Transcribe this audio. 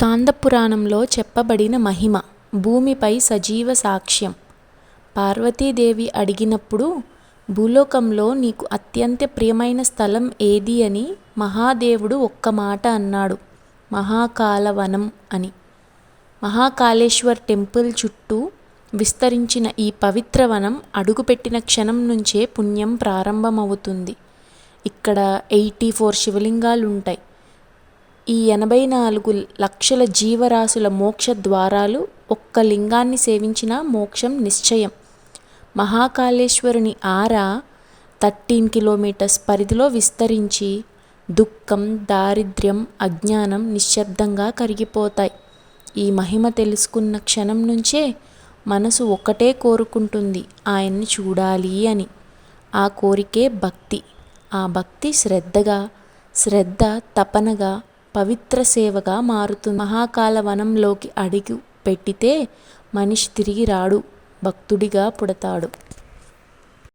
స్కాందపురాణంలో చెప్పబడిన మహిమ. భూమిపై సజీవ సాక్ష్యం. పార్వతీదేవి అడిగినప్పుడు, భూలోకంలో నీకు అత్యంత ప్రియమైన స్థలం ఏది అని మహాదేవుడు ఒక్క మాట అన్నాడు. మహాకాలవనం అని. మహాకాళేశ్వర్ టెంపుల్ చుట్టూ విస్తరించిన ఈ పవిత్ర వనం అడుగుపెట్టిన క్షణం నుంచే పుణ్యం ప్రారంభమవుతుంది. ఇక్కడ 84 శివలింగాలుంటాయి. ఈ 84 లక్షల జీవరాశుల మోక్ష ద్వారాలు. ఒక్క లింగాన్ని సేవించిన మోక్షం నిశ్చయం. మహాకాళేశ్వరుని ఆరా 13 కిలోమీటర్స్ పరిధిలో విస్తరించి దుఃఖం, దారిద్ర్యం, అజ్ఞానం నిశ్శబ్దంగా కరిగిపోతాయి. ఈ మహిమ తెలుసుకున్న క్షణం నుంచే మనసు ఒకటే కోరుకుంటుంది, ఆయన్ని చూడాలి అని. ఆ కోరికే భక్తి. ఆ భక్తి శ్రద్ధ తపనగా, పవిత్ర సేవగా మారుతుంది. మహాకాళవనంలోకి అడుగు పెట్టితే మనిషి తిరిగి రాడు, భక్తుడిగా పుడతాడు.